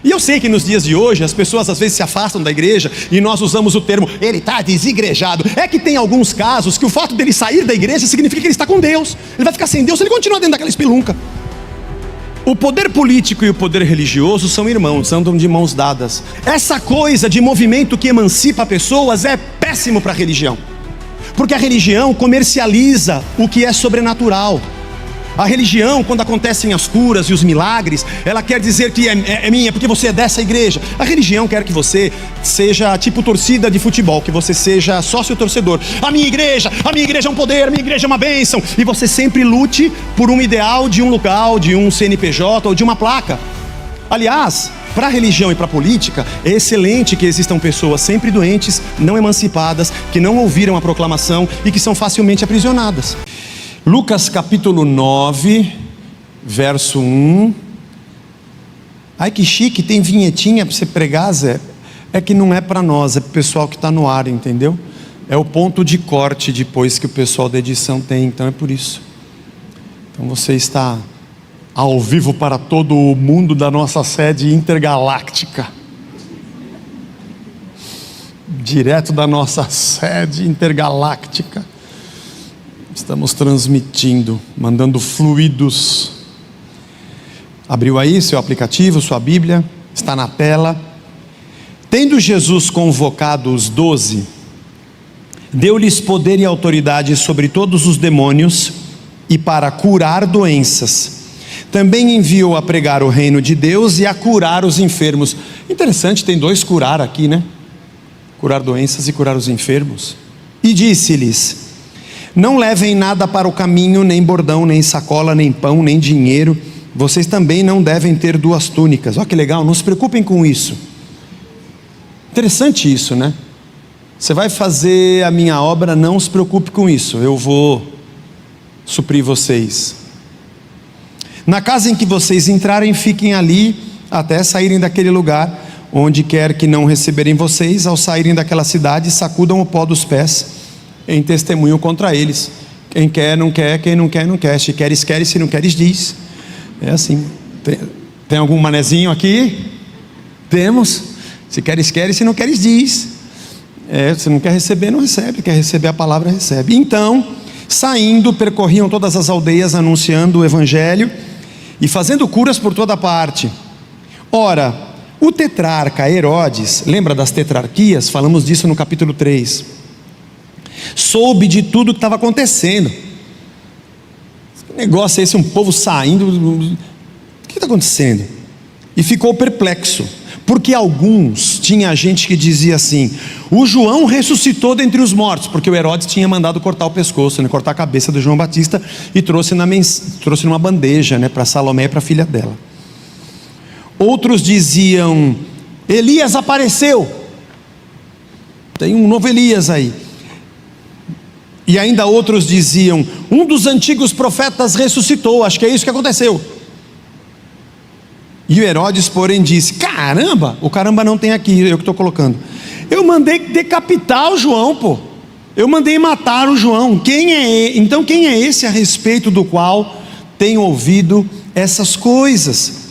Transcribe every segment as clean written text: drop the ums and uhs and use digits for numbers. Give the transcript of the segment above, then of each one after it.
E eu sei que nos dias de hoje as pessoas às vezes se afastam da igreja e nós usamos o termo, ele está desigrejado. É que tem alguns casos que o fato dele sair da igreja significa que ele está com Deus. Ele vai ficar sem Deus se ele continuar dentro daquela espelunca. O poder político e o poder religioso são irmãos, andam de mãos dadas. Essa coisa de movimento que emancipa pessoas é péssimo para a religião, porque a religião comercializa o que é sobrenatural. A religião, quando acontecem as curas e os milagres, ela quer dizer que é minha, porque você é dessa igreja. A religião quer que você seja tipo torcida de futebol, que você seja sócio torcedor. A minha igreja é um poder, a minha igreja é uma bênção. E você sempre lute por um ideal de um lugar, de um CNPJ ou de uma placa. Aliás, para a religião e para a política, é excelente que existam pessoas sempre doentes, não emancipadas, que não ouviram a proclamação e que são facilmente aprisionadas. Lucas capítulo 9, verso 1. Ai que chique, tem vinhetinha para você pregar, Zé. É que não é para nós, é para o pessoal que está no ar, entendeu? É o ponto de corte depois que o pessoal da edição tem, então é por isso. Então você está ao vivo para todo o mundo da nossa sede intergaláctica. Direto da nossa sede intergaláctica. Estamos transmitindo, mandando fluidos. Abriu aí seu aplicativo, sua Bíblia, está na tela. Tendo Jesus convocado os 12, deu-lhes poder e autoridade sobre todos os demônios e para curar doenças. Também enviou a pregar o reino de Deus e a curar os enfermos. Interessante, tem dois curar aqui, né? Curar doenças e curar os enfermos. E disse-lhes: não levem nada para o caminho, nem bordão, nem sacola, nem pão, nem dinheiro. Vocês também não devem ter 2 túnicas. Olha que legal, não se preocupem com isso. Interessante isso, né? Você vai fazer a minha obra, não se preocupe com isso. Eu vou suprir vocês. Na casa em que vocês entrarem, fiquem ali até saírem daquele lugar. Onde quer que não receberem vocês, ao saírem daquela cidade, sacudam o pó dos pés em testemunho contra eles. Quem quer, não quer, quem não quer, não quer. Se queres, queres, se não queres, diz. É assim. Tem algum manezinho aqui? Temos. Se queres, queres, se não queres, diz. Se não quer receber, não recebe. Quer receber a palavra, recebe. Então, saindo, percorriam todas as aldeias, anunciando o evangelho e fazendo curas por toda parte. Ora, o tetrarca Herodes, lembra das tetrarquias? Falamos disso no capítulo 3. Soube de tudo que estava acontecendo. Que negócio é esse, um povo saindo? O que está acontecendo? E ficou perplexo, porque tinha gente que dizia assim: o João ressuscitou dentre os mortos, porque o Herodes tinha mandado cortar o pescoço, né, cortar a cabeça do João Batista, e trouxe numa bandeja, né, para Salomé e para a filha dela. Outros diziam: Elias apareceu, tem um novo Elias aí. E ainda outros diziam: um dos antigos profetas ressuscitou, acho que é isso que aconteceu. E o Herodes, porém, disse: caramba, o caramba não tem aqui, eu que estou colocando. Eu mandei decapitar o João, pô. Eu mandei matar o João. Então quem é esse a respeito do qual tem ouvido essas coisas?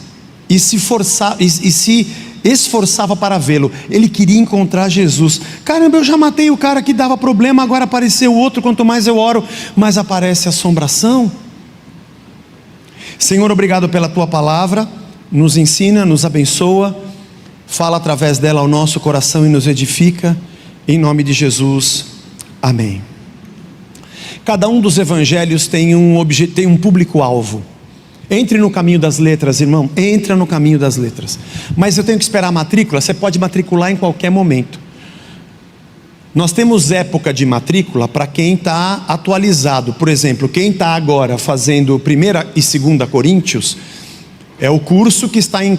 E se esforçava para vê-lo. Ele queria encontrar Jesus. Caramba, eu já matei o cara que dava problema, agora apareceu outro. Quanto mais eu oro, mais aparece assombração. Senhor, obrigado pela tua palavra. Nos ensina, nos abençoa, fala através dela ao nosso coração e nos edifica, em nome de Jesus, amém. Cada um dos evangelhos tem um público-alvo. Entre no caminho das letras, irmão, entra no caminho das letras. Mas eu tenho que esperar a matrícula. Você pode matricular em qualquer momento. Nós temos época de matrícula para quem está atualizado. Por exemplo, quem está agora fazendo 1 e 2 Coríntios, é o curso que está em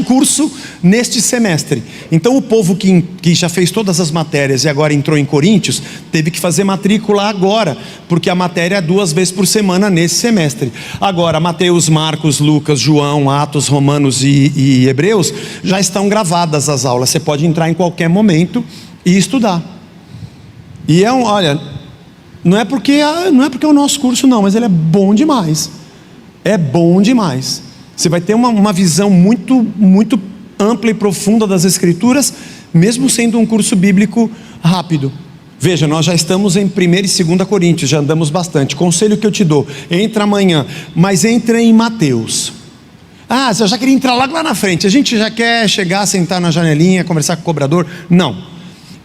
curso neste semestre. Então o povo que já fez todas as matérias e agora entrou em Coríntios, teve que fazer matrícula agora, porque a matéria é 2 vezes por semana nesse semestre. Agora Mateus, Marcos, Lucas, João, Atos, Romanos e Hebreus, já estão gravadas as aulas. Você pode entrar em qualquer momento e estudar. E olha, não é porque é o nosso curso não, mas ele é bom demais. É bom demais. Você vai ter uma visão muito, muito ampla e profunda das Escrituras, mesmo sendo um curso bíblico rápido. Veja, nós já estamos em 1 e 2 Coríntios, já andamos bastante. Conselho que eu te dou: entra amanhã, mas entra em Mateus. Você já queria entrar lá na frente, a gente já quer chegar, sentar na janelinha, conversar com o cobrador. Não,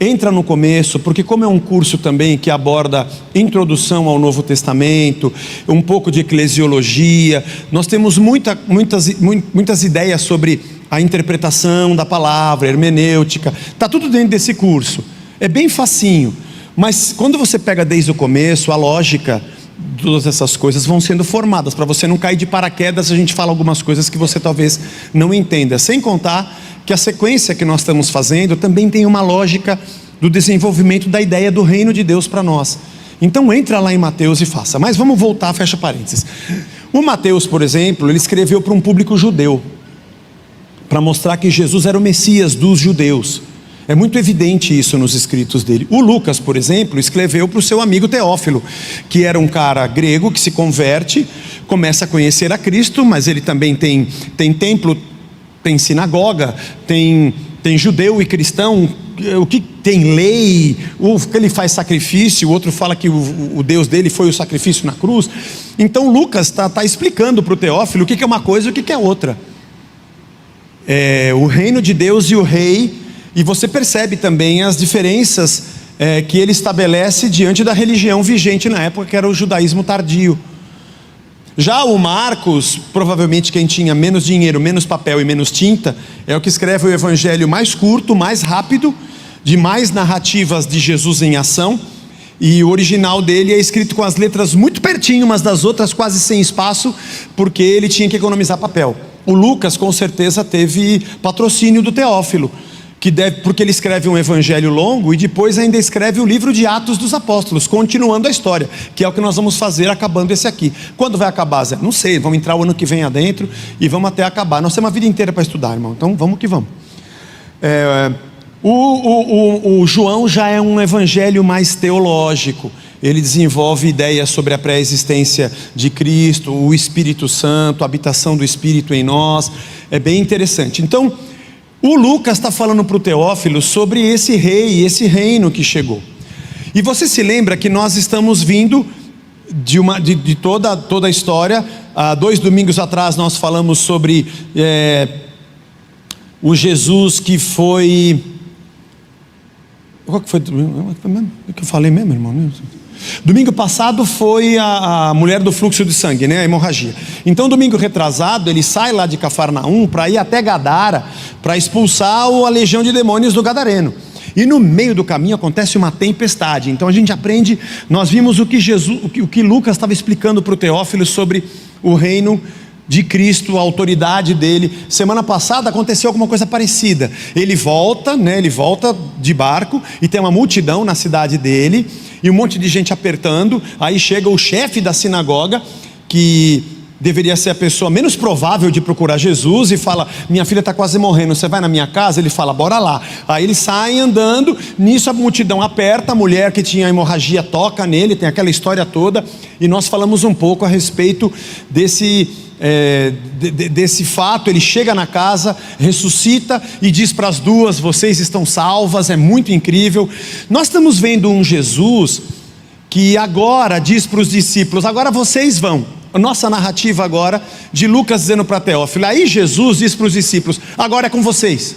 entra no começo, porque como é um curso também que aborda introdução ao Novo Testamento, um pouco de eclesiologia, nós temos muitas ideias sobre a interpretação da palavra, hermenêutica, está tudo dentro desse curso, é bem facinho. Mas quando você pega desde o começo, a lógica, todas essas coisas vão sendo formadas, para você não cair de paraquedas. A gente fala algumas coisas que você talvez não entenda, sem contar que a sequência que nós estamos fazendo também tem uma lógica do desenvolvimento da ideia do reino de Deus para nós. Então entra lá em Mateus e faça. Mas vamos voltar, fecha parênteses. O Mateus, por exemplo, ele escreveu para um público judeu, para mostrar que Jesus era o Messias dos judeus. É muito evidente isso nos escritos dele. O Lucas, por exemplo, escreveu para o seu amigo Teófilo, que era um cara grego que se converte, começa a conhecer a Cristo, mas ele também tem templo, tem sinagoga, tem judeu e cristão, o que tem lei, ele faz sacrifício, o outro fala que o Deus dele foi o sacrifício na cruz. Então Lucas está explicando para o Teófilo o que é uma coisa e o que é outra. O reino de Deus e o rei. E você percebe também as diferenças que ele estabelece diante da religião vigente na época, que era o judaísmo tardio. Já o Marcos, provavelmente quem tinha menos dinheiro, menos papel e menos tinta, é o que escreve o evangelho mais curto, mais rápido, de mais narrativas de Jesus em ação. E o original dele é escrito com as letras muito pertinho umas das outras, quase sem espaço, porque ele tinha que economizar papel. O Lucas com certeza teve patrocínio do Teófilo, porque ele escreve um evangelho longo e depois ainda escreve o livro de Atos dos Apóstolos, continuando a história, que é o que nós vamos fazer acabando esse aqui. Quando vai acabar, Zé? Não sei, vamos entrar o ano que vem adentro e vamos até acabar. Nós temos uma vida inteira para estudar, irmão, então vamos que vamos. O João já é um evangelho mais teológico. Ele desenvolve ideias sobre a pré-existência de Cristo, o Espírito Santo, a habitação do Espírito em nós. É bem interessante. Então o Lucas está falando para o Teófilo sobre esse rei, esse reino que chegou. E você se lembra que nós estamos vindo de toda a história. Há 2 domingos atrás nós falamos sobre o Jesus que foi... Qual que foi o que eu falei mesmo, irmão? Domingo passado foi a mulher do fluxo de sangue, né? A hemorragia. Então domingo retrasado ele sai lá de Cafarnaum para ir até Gadara, para expulsar a legião de demônios do gadareno. E no meio do caminho acontece uma tempestade. Então a gente aprende, nós vimos o que Lucas estava explicando para o Teófilo sobre o reino de Cristo, a autoridade dele. Semana passada aconteceu alguma coisa parecida. Ele volta de barco e tem uma multidão na cidade dele e um monte de gente apertando. Aí chega o chefe da sinagoga, que deveria ser a pessoa menos provável de procurar Jesus, e fala: minha filha está quase morrendo, você vai na minha casa? Ele fala: bora lá. Aí eles saem andando, nisso a multidão aperta, a mulher que tinha hemorragia toca nele, tem aquela história toda. E nós falamos um pouco a respeito desse fato. Ele chega na casa, ressuscita e diz para as duas: vocês estão salvas. É muito incrível. Nós estamos vendo um Jesus que agora diz para os discípulos: agora vocês vão. A nossa narrativa agora de Lucas dizendo para Teófilo. Aí Jesus diz para os discípulos: agora é com vocês.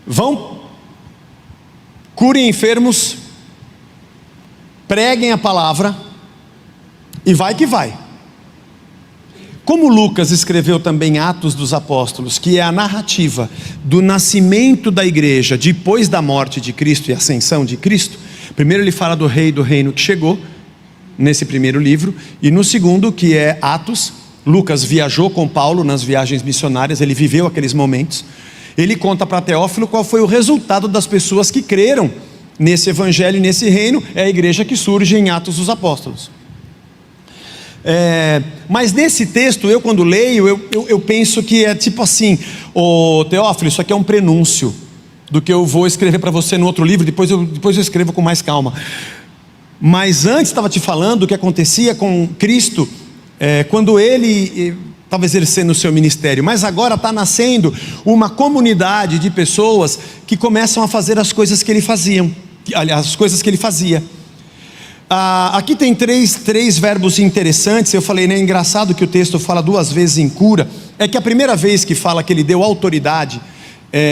Vão, curem enfermos, preguem a palavra e vai que vai. Como Lucas escreveu também Atos dos Apóstolos, que é a narrativa do nascimento da igreja depois da morte de Cristo e ascensão de Cristo, primeiro ele fala do rei do reino que chegou, nesse primeiro livro, e no segundo, que é Atos, Lucas viajou com Paulo nas viagens missionárias, ele viveu aqueles momentos. Ele conta para Teófilo qual foi o resultado das pessoas que creram nesse evangelho e nesse reino. É a igreja que surge em Atos dos Apóstolos. Mas nesse texto, eu quando leio, eu penso que é tipo assim: Teófilo, isso aqui é um prenúncio do que eu vou escrever para você no outro livro, depois eu escrevo com mais calma. Mas antes estava te falando o que acontecia com Cristo quando ele estava exercendo o seu ministério, mas agora está nascendo uma comunidade de pessoas que começam a fazer as coisas que ele fazia. Aqui tem três verbos interessantes. Eu falei, né? Engraçado que o texto fala 2 vezes em cura. É que a primeira vez que fala que ele deu autoridade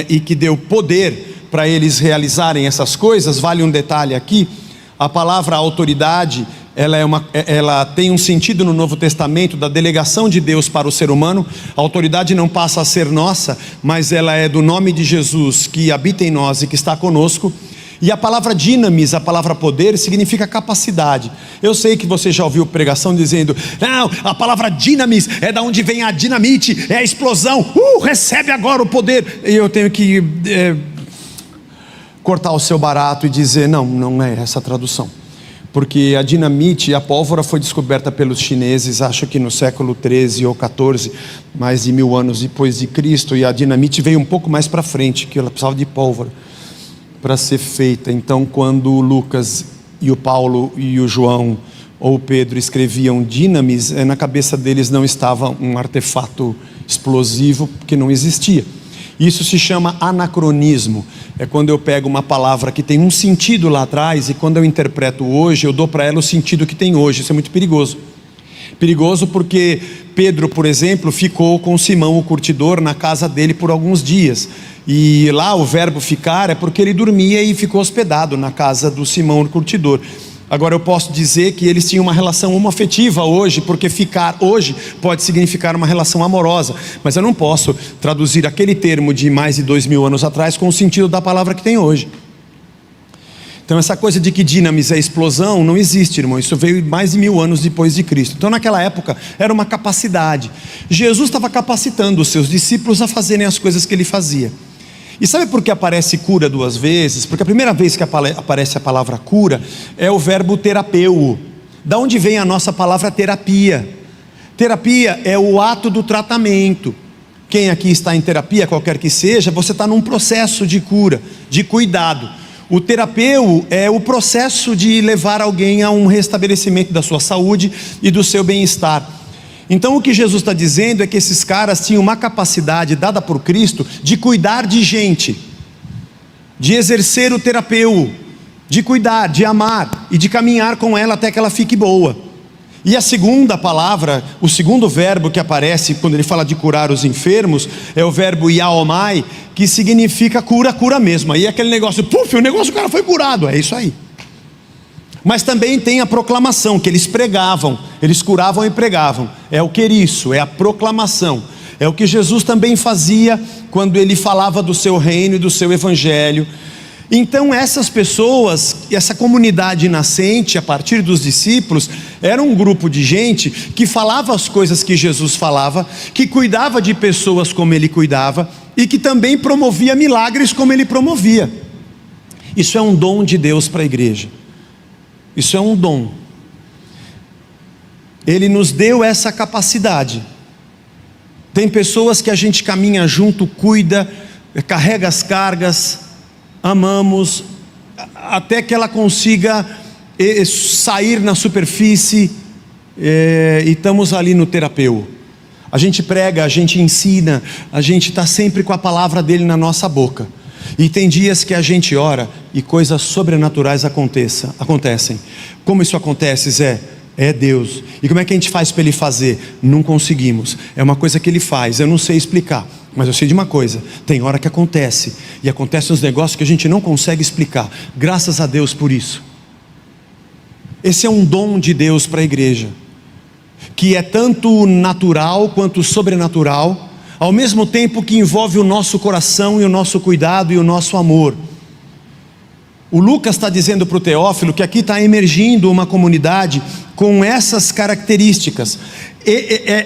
e que deu poder para eles realizarem essas coisas, vale um detalhe aqui: a palavra autoridade, ela tem um sentido no Novo Testamento da delegação de Deus para o ser humano. A autoridade não passa a ser nossa, mas ela é do nome de Jesus que habita em nós e que está conosco. E a palavra dinamis, a palavra poder, significa capacidade. Eu sei que você já ouviu pregação dizendo: não, a palavra dinamis é da onde vem a dinamite, é a explosão, recebe agora o poder. E eu tenho que cortar o seu barato e dizer: não é essa a tradução. Porque a dinamite, a pólvora, foi descoberta pelos chineses, acho que no século 13 ou 14, mais de 1000 anos depois de Cristo. E a dinamite veio um pouco mais para frente, que ela precisava de pólvora para ser feita. Então, quando o Lucas e o Paulo e o João ou o Pedro escreviam dinamis, na cabeça deles não estava um artefato explosivo, porque não existia. Isso se chama anacronismo. É quando eu pego uma palavra que tem um sentido lá atrás, e quando eu interpreto hoje, eu dou para ela o sentido que tem hoje. Isso é muito perigoso. Perigoso porque Pedro, por exemplo, ficou com Simão o curtidor na casa dele por alguns dias. E lá o verbo ficar é porque ele dormia e ficou hospedado na casa do Simão o curtidor. Agora eu posso dizer que eles tinham uma relação homoafetiva hoje, porque ficar hoje pode significar uma relação amorosa. Mas eu não posso traduzir aquele termo de mais de 2000 anos atrás com o sentido da palavra que tem hoje. Então essa coisa de que dinamis é explosão não existe, irmão. Isso veio mais de 1000 anos depois de Cristo. Então naquela época era uma capacidade. Jesus estava capacitando os seus discípulos a fazerem as coisas que ele fazia. E sabe por que aparece cura 2 vezes? Porque a primeira vez que aparece a palavra cura é o verbo terapeu. Da onde vem a nossa palavra terapia? Terapia é o ato do tratamento. Quem aqui está em terapia, qualquer que seja, você está num processo de cura, de cuidado. O terapeu é o processo de levar alguém a um restabelecimento da sua saúde e do seu bem-estar. Então o que Jesus está dizendo é que esses caras tinham uma capacidade dada por Cristo de cuidar de gente, de exercer o terapeu, de cuidar, de amar e de caminhar com ela até que ela fique boa. E a segunda palavra, o segundo verbo que aparece quando ele fala de curar os enfermos, é o verbo iaomai, que significa cura, cura mesmo. Aí é aquele negócio, o cara foi curado, é isso aí. Mas também tem a proclamação, que eles pregavam, eles curavam e pregavam. É o queriço, é a proclamação. É o que Jesus também fazia quando ele falava do seu reino e do seu evangelho. Então essas pessoas, essa comunidade nascente a partir dos discípulos, era um grupo de gente que falava as coisas que Jesus falava, que cuidava de pessoas como ele cuidava, e que também promovia milagres como ele promovia. Isso é um dom de Deus para a igreja. Isso é um dom. Ele nos deu essa capacidade. Tem pessoas que a gente caminha junto, cuida, carrega as cargas, amamos, até que ela consiga sair na superfície, e estamos ali no terapeu. A gente prega, a gente ensina, a gente está sempre com a palavra dele na nossa boca. E tem dias que a gente ora e coisas sobrenaturais acontecem. Como isso acontece, Zé? É Deus. E como é que a gente faz para ele fazer? Não conseguimos. É uma coisa que ele faz, eu não sei explicar, mas eu sei de uma coisa: tem hora que acontece, e acontecem uns negócios que a gente não consegue explicar. Graças a Deus por isso. Esse é um dom de Deus para a igreja, que é tanto natural quanto sobrenatural, ao mesmo tempo que envolve o nosso coração e o nosso cuidado e o nosso amor. O Lucas está dizendo para o Teófilo que aqui está emergindo uma comunidade com essas características.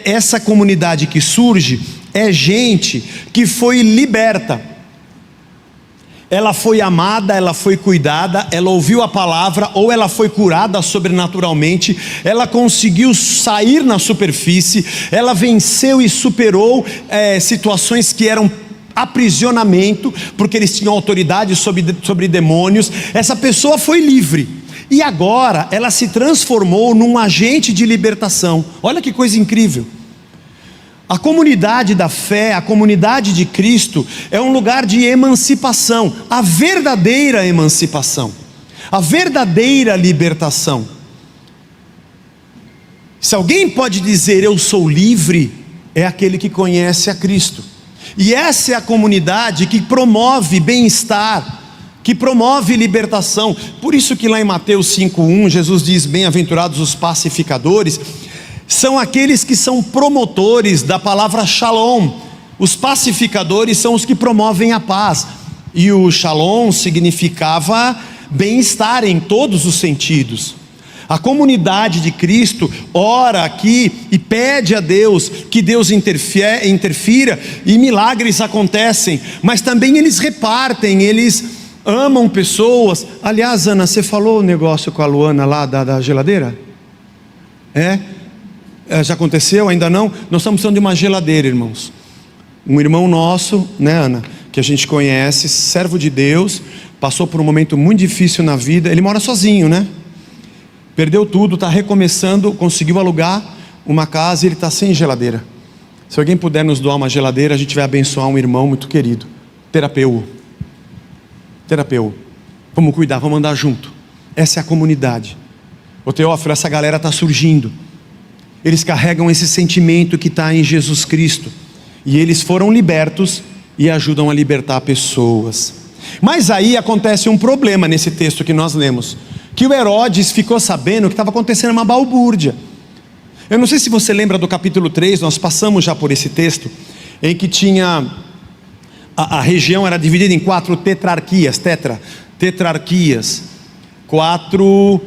Essa comunidade que surge é gente que foi liberta. Ela foi amada, ela foi cuidada, ela ouviu a palavra, ou ela foi curada sobrenaturalmente, ela conseguiu sair na superfície, ela venceu e superou situações que eram aprisionamento, porque eles tinham autoridade sobre demônios. Essa pessoa foi livre, E agora ela se transformou num agente de libertação. Olha que coisa incrível. A comunidade da fé, a comunidade de Cristo, é um lugar de emancipação, a verdadeira emancipação, a verdadeira libertação. Se alguém pode dizer eu sou livre, é aquele que conhece a Cristo. E essa é a comunidade que promove bem-estar, que promove libertação. Por isso que lá em Mateus 5:1, Jesus diz: bem-aventurados os pacificadores. São aqueles que são promotores da palavra shalom. Os pacificadores são os que promovem a paz. E o shalom significava bem-estar em todos os sentidos. A comunidade de Cristo ora aqui e pede a Deus que Deus interfira, e milagres acontecem, mas também eles repartem, eles amam pessoas. Aliás, Ana, você falou o negócio com a Luana lá da geladeira? Já aconteceu? Ainda não? Nós estamos precisando de uma geladeira, irmãos. Um irmão nosso, né, Ana, que a gente conhece, servo de Deus, passou por um momento muito difícil na vida. Ele mora sozinho, né? Perdeu tudo, está recomeçando, conseguiu alugar uma casa e ele está sem geladeira. Se alguém puder nos doar uma geladeira, a gente vai abençoar um irmão muito querido. Terapeuta. Vamos cuidar, vamos andar junto. Essa é a comunidade. Ô Teófilo, essa galera está surgindo. Eles carregam esse sentimento que está em Jesus Cristo. E eles foram libertos e ajudam a libertar pessoas. Mas aí acontece um problema nesse texto que nós lemos. Que o Herodes ficou sabendo que estava acontecendo uma balbúrdia. Eu não sei se você lembra do capítulo 3, nós passamos já por esse texto, em que tinha, a região era dividida em 4 tetrarquias, tetrarquias, 4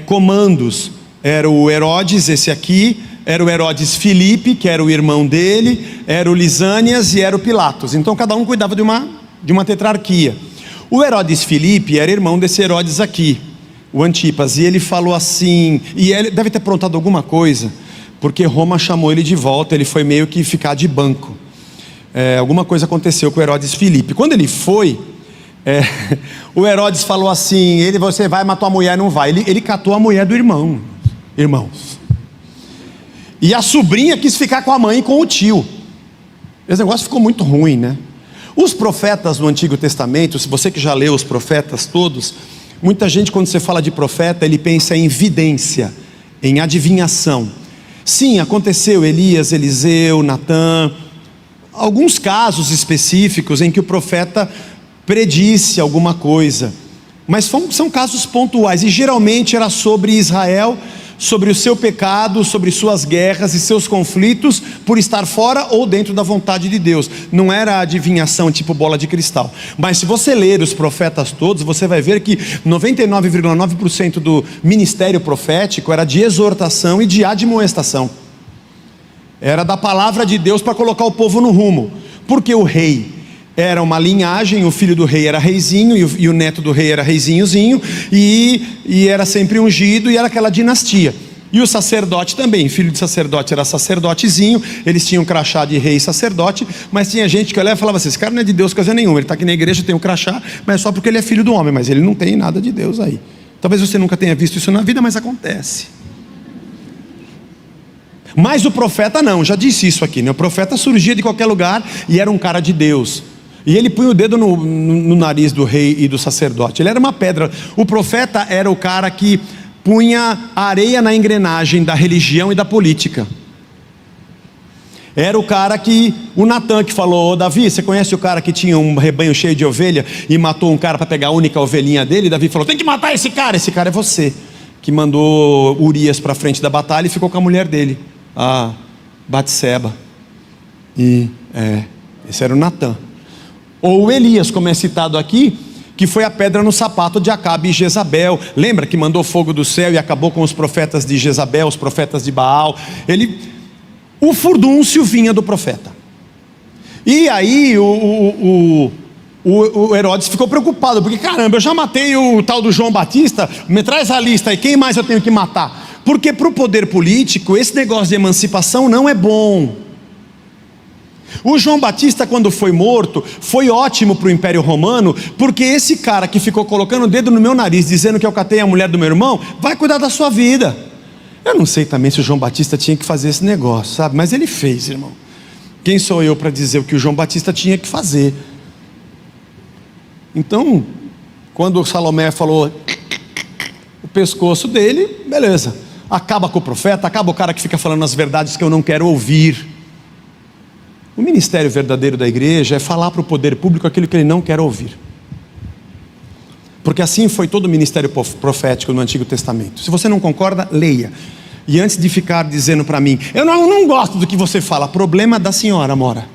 comandos. Era o Herodes, esse aqui, era o Herodes Filipe, que era o irmão dele, era o Lisânias e era o Pilatos. Então cada um cuidava de uma tetrarquia. O Herodes Filipe era irmão desse Herodes aqui, o Antipas, e ele falou assim, e ele deve ter aprontado alguma coisa, porque Roma chamou ele de volta, ele foi meio que ficar de banco. Alguma coisa aconteceu com o Herodes Filipe. Quando ele foi, o Herodes falou assim, você vai, mas tua mulher não vai. Ele catou a mulher do irmão, irmãos. E a sobrinha quis ficar com a mãe e com o tio. Esse negócio ficou muito ruim, né? Os profetas do Antigo Testamento, se você que já leu os profetas todos, muita gente quando você fala de profeta, ele pensa em vidência, em adivinhação. Sim, aconteceu Elias, Eliseu, Natã, alguns casos específicos em que o profeta predisse alguma coisa, mas são casos pontuais, e geralmente era sobre Israel, sobre o seu pecado, sobre suas guerras e seus conflitos, por estar fora ou dentro da vontade de Deus. Não era adivinhação tipo bola de cristal. Mas se você ler os profetas todos, você vai ver que 99,9% do ministério profético era de exortação e de admoestação. Era da palavra de Deus para colocar o povo no rumo. Porque o rei era uma linhagem, o filho do rei era reizinho, e o neto do rei era reizinhozinho, e era sempre ungido, e era aquela dinastia. E o sacerdote também, filho de sacerdote era sacerdotezinho, eles tinham crachá de rei e sacerdote, mas tinha gente que olhava e falava assim, esse cara não é de Deus coisa nenhuma, ele está aqui na igreja, tem um crachá, mas é só porque ele é filho do homem, mas ele não tem nada de Deus aí. Talvez você nunca tenha visto isso na vida, mas acontece. Mas o profeta não, já disse isso aqui, né? O profeta surgia de qualquer lugar e era um cara de Deus. E ele punha o dedo no nariz do rei e do sacerdote. Ele era uma pedra. O profeta era o cara que punha areia na engrenagem da religião e da política. Era o cara que, o Natã que falou, Davi, você conhece o cara que tinha um rebanho cheio de ovelha e matou um cara para pegar a única ovelhinha dele? Davi falou, tem que matar esse cara é você. Que mandou Urias para frente da batalha e ficou com a mulher dele, a Batseba. Esse era o Natã. Ou Elias, como é citado aqui, que foi a pedra no sapato de Acabe e Jezabel. Lembra que mandou fogo do céu e acabou com os profetas de Jezabel, os profetas de Baal. O furdúncio vinha do profeta. E aí o Herodes ficou preocupado, porque caramba, eu já matei o tal do João Batista, me traz a lista aí, quem mais eu tenho que matar? Porque para o poder político, esse negócio de emancipação não é bom. O João Batista, quando foi morto, foi ótimo para o Império Romano, porque esse cara que ficou colocando o dedo no meu nariz, dizendo que eu catei a mulher do meu irmão, vai cuidar da sua vida. Eu não sei também se o João Batista tinha que fazer esse negócio, sabe? Mas ele fez, irmão. Quem sou eu para dizer o que o João Batista tinha que fazer? Então, quando o Salomé falou o pescoço dele, beleza. Acaba com o profeta, acaba o cara que fica falando as verdades que eu não quero ouvir. O ministério verdadeiro da igreja é falar para o poder público aquilo que ele não quer ouvir. Porque assim foi todo o ministério profético no Antigo Testamento. Se você não concorda, leia. E antes de ficar dizendo para mim, eu não gosto do que você fala, problema da senhora, Mora.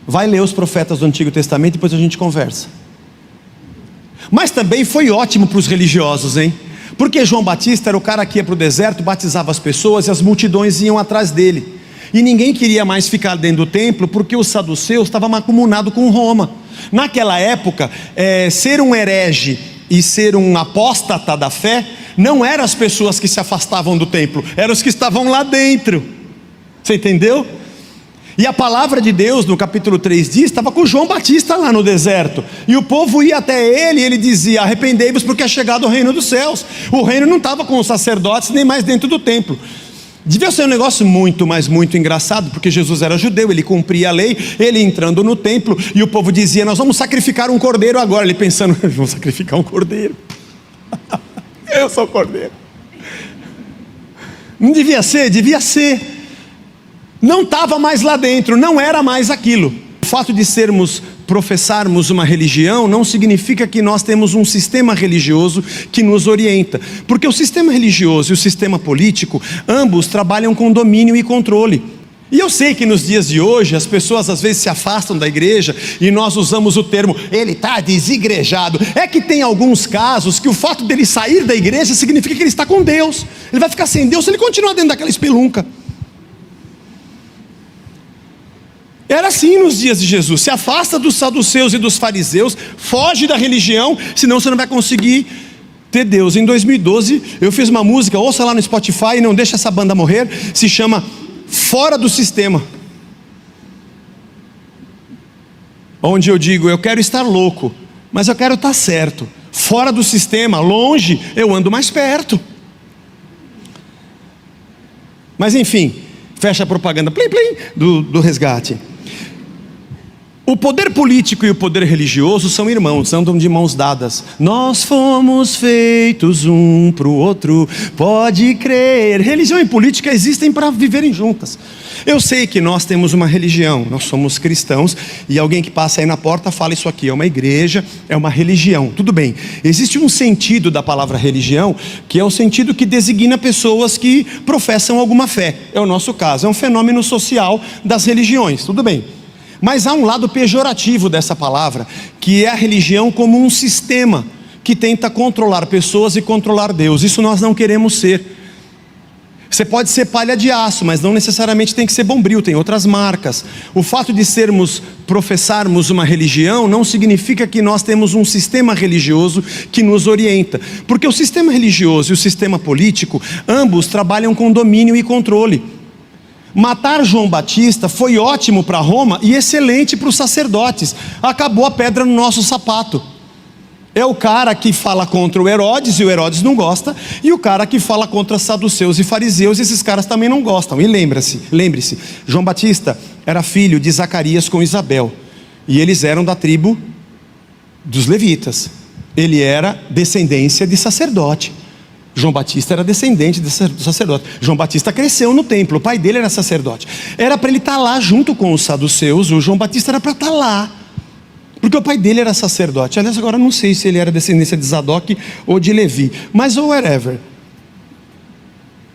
Vai ler os profetas do Antigo Testamento e depois a gente conversa. Mas também foi ótimo para os religiosos, hein? Porque João Batista era o cara que ia para o deserto, batizava as pessoas e as multidões iam atrás dele. E ninguém queria mais ficar dentro do templo, porque os saduceus estavam mancomunados com Roma. Naquela época, ser um herege e ser um apóstata da fé, não eram as pessoas que se afastavam do templo, eram os que estavam lá dentro. Você entendeu? E a palavra de Deus no capítulo 3 diz, estava com João Batista lá no deserto, e o povo ia até ele, e ele dizia, arrependei-vos porque é chegado o reino dos céus. O reino não estava com os sacerdotes, nem mais dentro do templo. Devia ser um negócio muito, mas muito engraçado, porque Jesus era judeu, ele cumpria a lei, ele entrando no templo, e o povo dizia, nós vamos sacrificar um cordeiro agora. Ele pensando, vamos sacrificar um cordeiro. Eu sou o cordeiro. Não devia ser? Devia ser. Não estava mais lá dentro, não era mais aquilo. O fato de professarmos uma religião não significa que nós temos um sistema religioso que nos orienta, porque o sistema religioso e o sistema político, ambos trabalham com domínio e controle. E eu sei que nos dias de hoje as pessoas às vezes se afastam da igreja e nós usamos o termo, ele está desigrejado. É que tem alguns casos que o fato dele sair da igreja significa que ele está com Deus. Ele vai ficar sem Deus se ele continuar dentro daquela espelunca. Era assim nos dias de Jesus, se afasta dos saduceus e dos fariseus, foge da religião, senão você não vai conseguir ter Deus. Em 2012 eu fiz uma música, ouça lá no Spotify, não deixa essa banda morrer, se chama Fora do Sistema. Onde eu digo, eu quero estar louco, mas eu quero estar certo. Fora do sistema, longe, eu ando mais perto. Mas enfim, fecha a propaganda plim, plim, do resgate. O poder político e o poder religioso são irmãos, andam de mãos dadas. Nós fomos feitos um para o outro, pode crer. Religião e política existem para viverem juntas. Eu sei que nós temos uma religião, nós somos cristãos, e alguém que passa aí na porta fala isso aqui, é uma igreja, é uma religião. Tudo bem, existe um sentido da palavra religião, que é o sentido que designa pessoas que professam alguma fé. É o nosso caso, é um fenômeno social das religiões, tudo bem. Mas há um lado pejorativo dessa palavra, que é a religião como um sistema que tenta controlar pessoas e controlar Deus. Isso nós não queremos ser. Você pode ser palha de aço, mas não necessariamente tem que ser bombril, tem outras marcas. O fato de professarmos uma religião não significa que nós temos um sistema religioso que nos orienta. Porque o sistema religioso e o sistema político, ambos trabalham com domínio e controle. Matar João Batista foi ótimo para Roma e excelente para os sacerdotes. Acabou a pedra no nosso sapato. É o cara que fala contra o Herodes e o Herodes não gosta, e o cara que fala contra saduceus e fariseus, esses caras também não gostam. E lembre-se, João Batista era filho de Zacarias com Isabel, e eles eram da tribo dos levitas. Ele era descendência de sacerdote. João Batista era descendente de sacerdote. João Batista cresceu no templo, o pai dele era sacerdote. Era para ele estar lá junto com os saduceus, o João Batista era para estar lá, porque o pai dele era sacerdote. Aliás, agora não sei se ele era descendência de Zadok ou de Levi, mas whatever.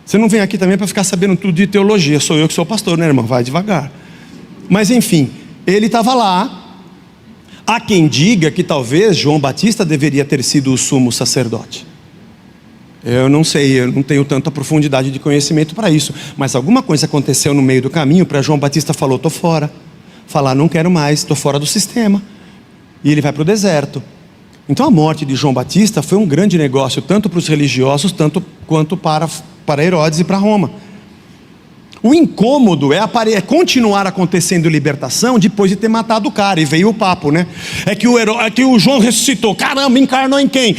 Você não vem aqui também para ficar sabendo tudo de teologia, sou eu que sou pastor, né, irmão? Vai devagar. Mas enfim, ele estava lá. Há quem diga que talvez João Batista deveria ter sido o sumo sacerdote. Eu não sei, eu não tenho tanta profundidade de conhecimento para isso, mas alguma coisa aconteceu no meio do caminho para João Batista falou, estou fora. Falar, não quero mais, estou fora do sistema. E ele vai para o deserto. Então a morte de João Batista foi um grande negócio, tanto para os religiosos, tanto quanto para Herodes e para Roma. O incômodo é continuar acontecendo libertação depois de ter matado o cara. E veio o papo, né? É que o João ressuscitou. Caramba, encarnou em quem?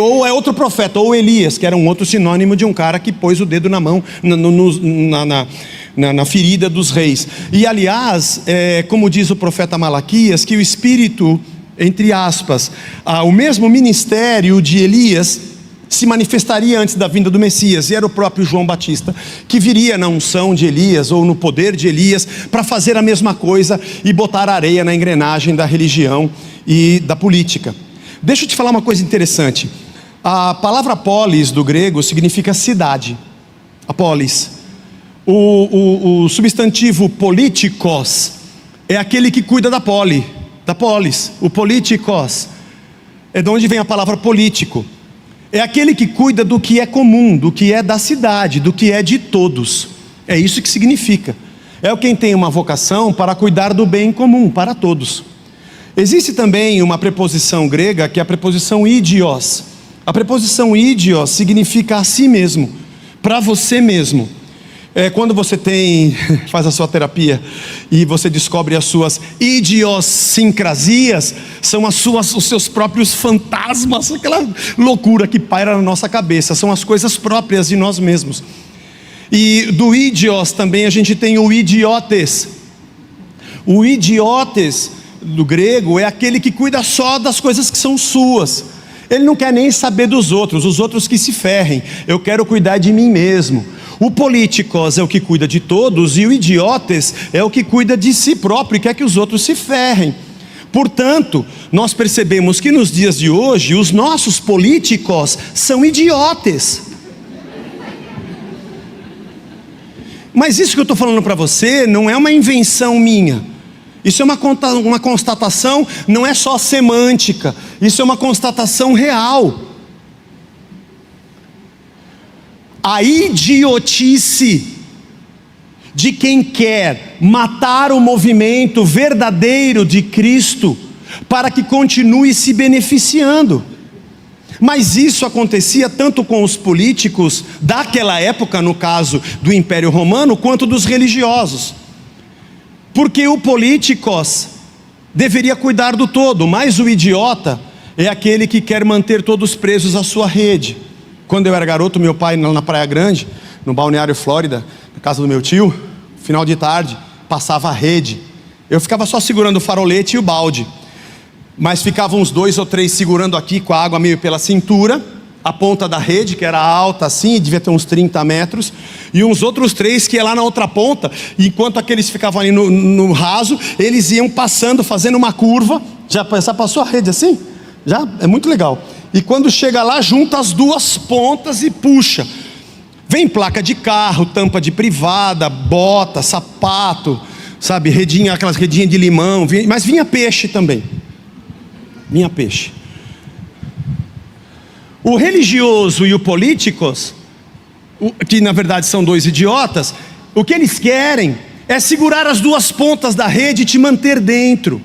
Ou é outro profeta, ou Elias, que era um outro sinônimo de um cara que pôs o dedo na mão, na ferida dos reis. E aliás, como diz o profeta Malaquias, que o Espírito, entre aspas, o mesmo ministério de Elias se manifestaria antes da vinda do Messias, e era o próprio João Batista que viria na unção de Elias, ou no poder de Elias, para fazer a mesma coisa e botar areia na engrenagem da religião e da política. Deixa eu te falar uma coisa interessante. A palavra polis do grego significa cidade, a polis. O substantivo politikos é aquele que cuida da polis. O politikos é de onde vem a palavra político. É aquele que cuida do que é comum, do que é da cidade, do que é de todos. É isso que significa. É quem tem uma vocação para cuidar do bem comum para todos. Existe também uma preposição grega que é a preposição idios. A preposição idios significa a si mesmo, para você mesmo. Quando você faz a sua terapia e você descobre as suas idiosincrasias, são os seus próprios fantasmas, aquela loucura que paira na nossa cabeça, são as coisas próprias de nós mesmos. E do idios também a gente tem o idiotes. O idiotes do grego é aquele que cuida só das coisas que são suas. Ele não quer nem saber dos outros, os outros que se ferrem. Eu quero cuidar de mim mesmo. O politikos é o que cuida de todos, e o idiotes é o que cuida de si próprio e quer que os outros se ferrem. Portanto, nós percebemos que nos dias de hoje, os nossos políticos são idiotes. Mas isso que eu estou falando para você não é uma invenção minha. Isso é uma constatação, não é só semântica, isso é uma constatação real. A idiotice de quem quer matar o movimento verdadeiro de Cristo para que continue se beneficiando. Mas isso acontecia tanto com os políticos daquela época, no caso do Império Romano, quanto dos religiosos. Porque o politikos deveria cuidar do todo, mas o idiota é aquele que quer manter todos presos à sua rede. Quando eu era garoto, meu pai na Praia Grande, no Balneário Flórida, na casa do meu tio, final de tarde, passava a rede. Eu ficava só segurando o farolete e o balde, mas ficavam uns 2 ou 3 segurando aqui com a água meio pela cintura, a ponta da rede, que era alta assim, devia ter uns 30 metros, e uns outros 3 que ia lá na outra ponta, enquanto aqueles ficavam ali no raso, eles iam passando, fazendo uma curva. Já passou a rede assim? Já? É muito legal. E quando chega lá, junta as duas pontas e puxa. Vem placa de carro, tampa de privada, bota, sapato, sabe, redinha, aquelas redinhas de limão, mas vinha peixe também. Vinha peixe. O religioso e o politikos, que na verdade são 2 idiotas, o que eles querem é segurar as duas pontas da rede e te manter dentro.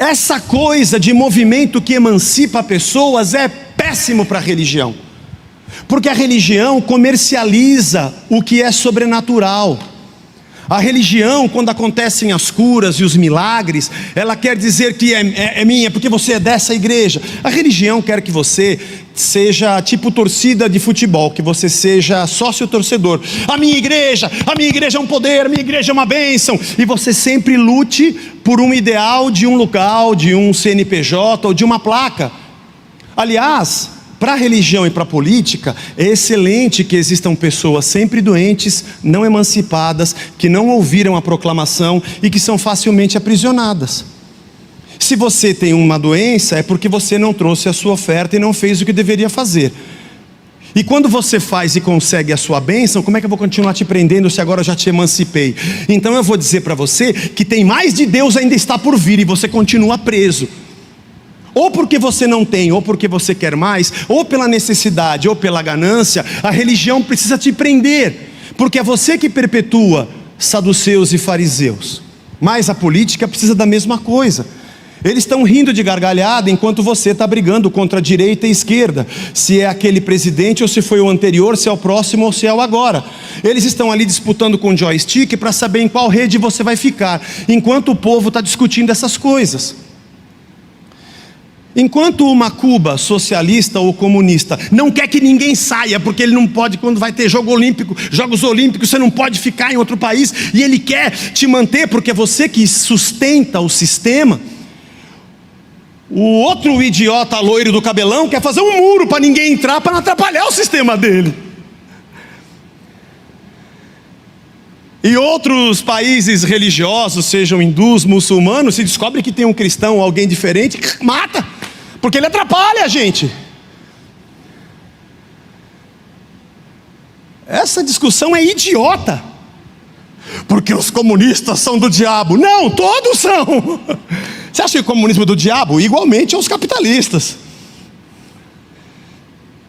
Essa coisa de movimento que emancipa pessoas é péssimo para a religião, porque a religião comercializa o que é sobrenatural. A religião, quando acontecem as curas e os milagres, ela quer dizer que é minha, porque você é dessa igreja. A religião quer que você seja tipo torcida de futebol, que você seja sócio torcedor. A minha igreja é um poder, a minha igreja é uma bênção. E você sempre lute por um ideal de um local, de um CNPJ ou de uma placa. Aliás, para a religião e para a política, é excelente que existam pessoas sempre doentes, não emancipadas, que não ouviram a proclamação e que são facilmente aprisionadas. Se você tem uma doença, é porque você não trouxe a sua oferta e não fez o que deveria fazer. E quando você faz e consegue a sua bênção, como é que eu vou continuar te prendendo se agora eu já te emancipei? Então eu vou dizer para você que tem mais de Deus ainda está por vir e você continua preso. Ou porque você não tem, ou porque você quer mais, ou pela necessidade, ou pela ganância, a religião precisa te prender, porque é você que perpetua saduceus e fariseus. Mas a política precisa da mesma coisa. Eles estão rindo de gargalhada enquanto você está brigando contra a direita e a esquerda, se é aquele presidente ou se foi o anterior, se é o próximo ou se é o agora. Eles estão ali disputando com o joystick para saber em qual rede você vai ficar, enquanto o povo está discutindo essas coisas. Enquanto uma Cuba socialista ou comunista não quer que ninguém saia, porque ele não pode, quando vai ter Jogos Olímpicos, você não pode ficar em outro país, e ele quer te manter, porque é você que sustenta o sistema. O outro idiota loiro do cabelão quer fazer um muro para ninguém entrar, para não atrapalhar o sistema dele. E outros países religiosos, sejam hindus, muçulmanos, se descobre que tem um cristão ou alguém diferente, mata, porque ele atrapalha a gente. Essa discussão é idiota, porque os comunistas são do diabo. Não, todos são. Você acha que o comunismo é do diabo? Igualmente aos capitalistas.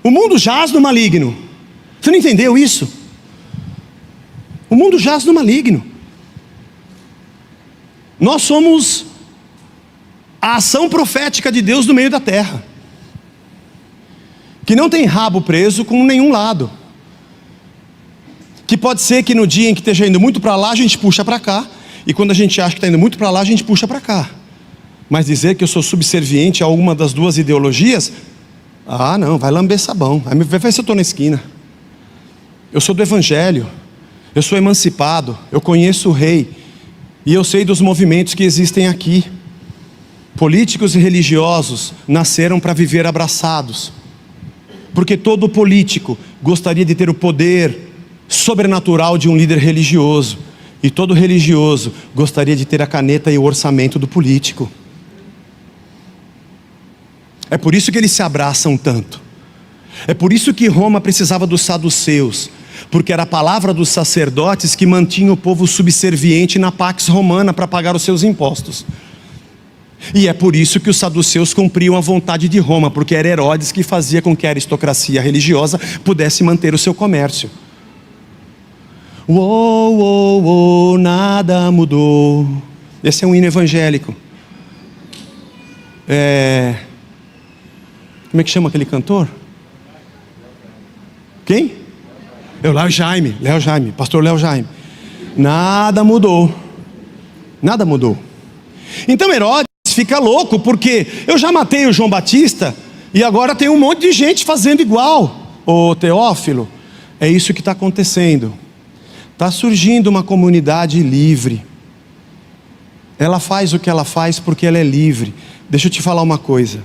O mundo jaz no maligno. Você não entendeu isso? O mundo jaz no maligno. Nós somos a ação profética de Deus no meio da terra, que não tem rabo preso com nenhum lado, que pode ser que no dia em que esteja indo muito para lá, a gente puxa para cá, e quando a gente acha que está indo muito para lá, a gente puxa para cá. Mas dizer que eu sou subserviente a alguma das duas ideologias, não, vai lamber sabão, vai ver se eu estou na esquina. Eu sou do Evangelho, eu sou emancipado, eu conheço o Rei, e eu sei dos movimentos que existem aqui. Políticos e religiosos nasceram para viver abraçados, porque todo político gostaria de ter o poder sobrenatural de um líder religioso, e todo religioso gostaria de ter a caneta e o orçamento do político. É por isso que eles se abraçam tanto. É por isso que Roma precisava dos saduceus, porque era a palavra dos sacerdotes que mantinha o povo subserviente na pax romana para pagar os seus impostos. E é por isso que os saduceus cumpriam a vontade de Roma, porque era Herodes que fazia com que a aristocracia religiosa pudesse manter o seu comércio. Nada mudou. Esse é um hino evangélico. Como é que chama aquele cantor? Quem? Léo Jaime, pastor Léo Jaime. Nada mudou. Nada mudou. Então Herodes fica louco, porque eu já matei o João Batista, e agora tem um monte de gente fazendo igual. Ô Teófilo, é isso que está acontecendo. Está surgindo uma comunidade livre. Ela faz o que ela faz porque ela é livre. Deixa eu te falar uma coisa.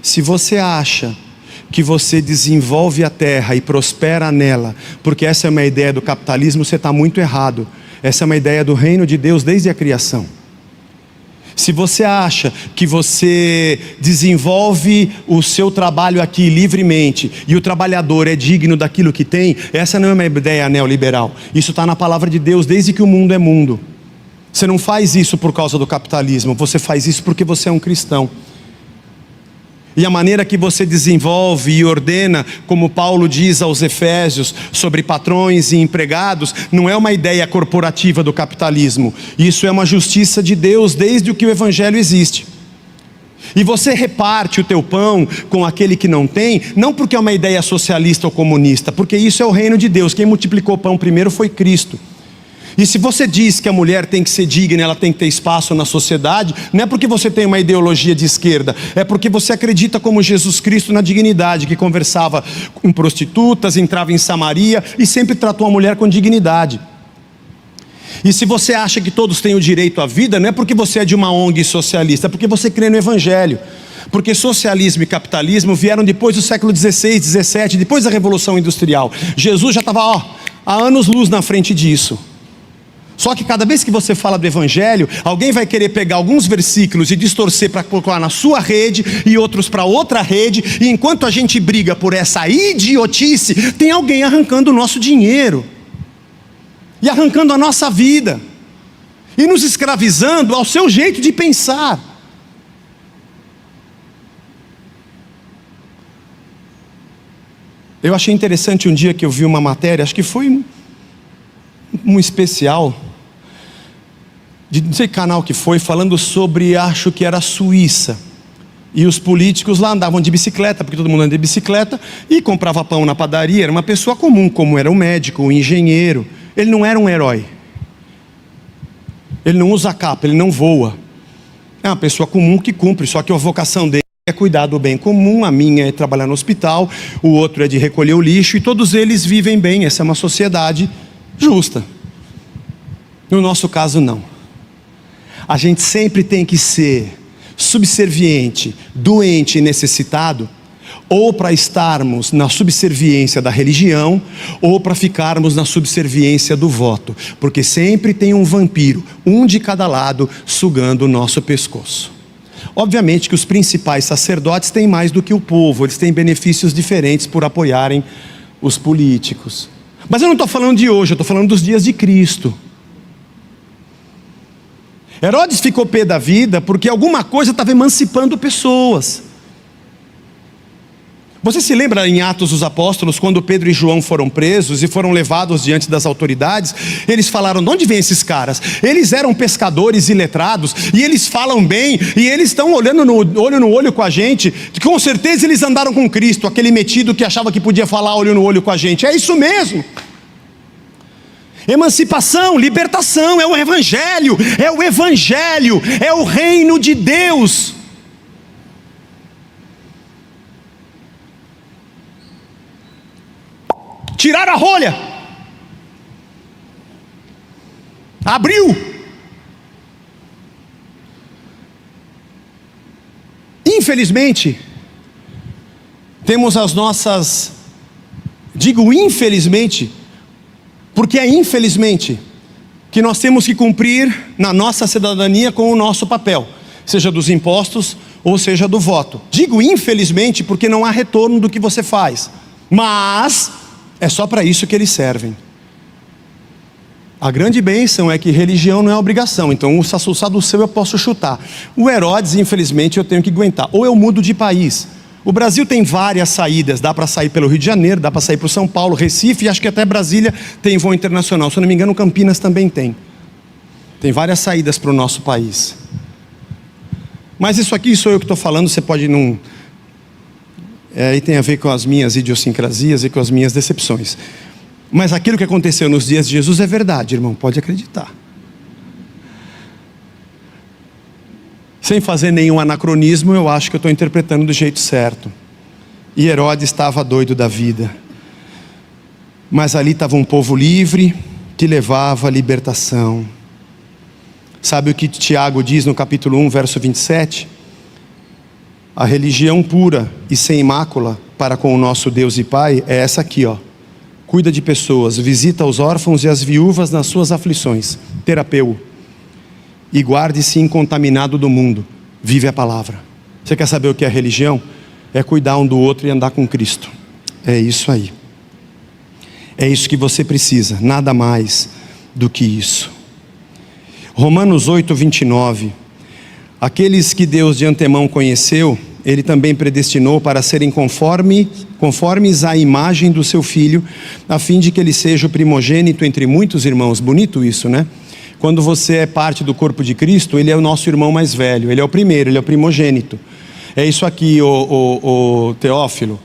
Se você acha que você desenvolve a terra e prospera nela, porque essa é uma ideia do capitalismo, você está muito errado. Essa é uma ideia do reino de Deus desde a criação. Se você acha que você desenvolve o seu trabalho aqui livremente, e o trabalhador é digno daquilo que tem, essa não é uma ideia neoliberal. Isso está na palavra de Deus desde que o mundo é mundo. Você não faz isso por causa do capitalismo, você faz isso porque você é um cristão. E a maneira que você desenvolve e ordena, como Paulo diz aos Efésios, sobre patrões e empregados, não é uma ideia corporativa do capitalismo. Isso é uma justiça de Deus desde que o Evangelho existe. E você reparte o teu pão com aquele que não tem, não porque é uma ideia socialista ou comunista, porque isso é o reino de Deus. Quem multiplicou o pão primeiro foi Cristo. E se você diz que a mulher tem que ser digna, ela tem que ter espaço na sociedade, não é porque você tem uma ideologia de esquerda, é porque você acredita como Jesus Cristo na dignidade, que conversava com prostitutas, entrava em Samaria e sempre tratou a mulher com dignidade. E se você acha que todos têm o direito à vida, não é porque você é de uma ONG socialista, é porque você crê no Evangelho. Porque socialismo e capitalismo vieram depois do século XVI, XVII, depois da Revolução Industrial. Jesus já estava há anos-luz na frente disso. Só que cada vez que você fala do Evangelho, alguém vai querer pegar alguns versículos e distorcer para colocar na sua rede e outros para outra rede, e enquanto a gente briga por essa idiotice, tem alguém arrancando o nosso dinheiro, e arrancando a nossa vida, e nos escravizando ao seu jeito de pensar. Eu achei interessante um dia que eu vi uma matéria, acho que foi um especial, de não sei que canal que foi, falando sobre, acho que era a Suíça. E os políticos lá andavam de bicicleta, porque todo mundo anda de bicicleta, e comprava pão na padaria. Era uma pessoa comum, como era o médico, o engenheiro. Ele não era um herói. Ele não usa capa, ele não voa. É uma pessoa comum que cumpre, só que a vocação dele é cuidar do bem comum, a minha é trabalhar no hospital, o outro é de recolher o lixo, e todos eles vivem bem. Essa é uma sociedade justa. No nosso caso, não. A gente sempre tem que ser subserviente, doente e necessitado, ou para estarmos na subserviência da religião, ou para ficarmos na subserviência do voto, porque sempre tem um vampiro, um de cada lado, sugando o nosso pescoço. Obviamente que os principais sacerdotes têm mais do que o povo, eles têm benefícios diferentes por apoiarem os políticos. Mas eu não estou falando de hoje, eu estou falando dos dias de Cristo. Herodes ficou pé da vida porque alguma coisa estava emancipando pessoas. Você se lembra em Atos dos Apóstolos, quando Pedro e João foram presos e foram levados diante das autoridades? Eles falaram: de onde vêm esses caras? Eles eram pescadores iletrados, e eles falam bem, e eles estão olhando olho no olho com a gente. Com certeza eles andaram com Cristo, aquele metido que achava que podia falar olho no olho com a gente. É isso mesmo. Emancipação, libertação, é o Evangelho, é o reino de Deus. Tirar a rolha, abriu. Infelizmente, temos as nossas, digo infelizmente, porque é infelizmente que nós temos que cumprir na nossa cidadania com o nosso papel, seja dos impostos ou seja do voto. Digo infelizmente porque não há retorno do que você faz, mas é só para isso que eles servem. A grande bênção é que religião não é obrigação, então o saduceu eu posso chutar. O Herodes, infelizmente, eu tenho que aguentar, ou eu mudo de país. O Brasil tem várias saídas, dá para sair pelo Rio de Janeiro, dá para sair para São Paulo, Recife, e acho que até Brasília tem voo internacional. Se eu não me engano, Campinas também tem. Tem várias saídas para o nosso país. Mas isso aqui sou eu que estou falando, você pode não... aí tem a ver com as minhas idiosincrasias e com as minhas decepções. Mas aquilo que aconteceu nos dias de Jesus é verdade, irmão, pode acreditar. Sem fazer nenhum anacronismo, eu acho que eu estou interpretando do jeito certo. E Herodes estava doido da vida. Mas ali estava um povo livre, que levava a libertação. Sabe o que Tiago diz no capítulo 1, verso 27? A religião pura e sem mácula para com o nosso Deus e Pai é essa aqui, ó. Cuida de pessoas, visita os órfãos e as viúvas nas suas aflições. Terapeu. E guarde-se incontaminado do mundo. Vive a palavra. Você quer saber o que é religião? É cuidar um do outro e andar com Cristo. É isso aí. É isso que você precisa, nada mais do que isso. Romanos 8, 29. Aqueles que Deus de antemão conheceu, Ele também predestinou para serem conformes à imagem do seu Filho, a fim de que Ele seja o primogênito entre muitos irmãos. Bonito isso, né? Quando você é parte do corpo de Cristo, Ele é o nosso irmão mais velho, Ele é o primeiro, Ele é o primogênito. É isso aqui, o Teófilo.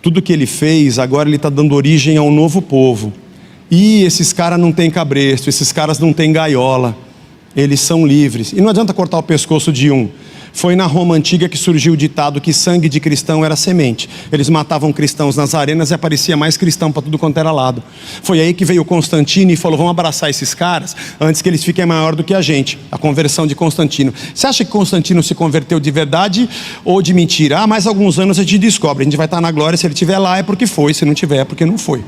Tudo que Ele fez, agora Ele está dando origem a um novo povo. E esses caras não têm cabresto, esses caras não têm gaiola. Eles são livres. E não adianta cortar o pescoço de um. Foi na Roma antiga que surgiu o ditado que sangue de cristão era semente. Eles matavam cristãos nas arenas e aparecia mais cristão para tudo quanto era lado. Foi aí que veio Constantino e falou: vamos abraçar esses caras antes que eles fiquem maior do que a gente. A conversão de Constantino. Você acha que Constantino se converteu de verdade ou de mentira? Mais alguns anos a gente descobre. A gente vai estar na glória. Se ele estiver lá é porque foi, se não tiver é porque não foi.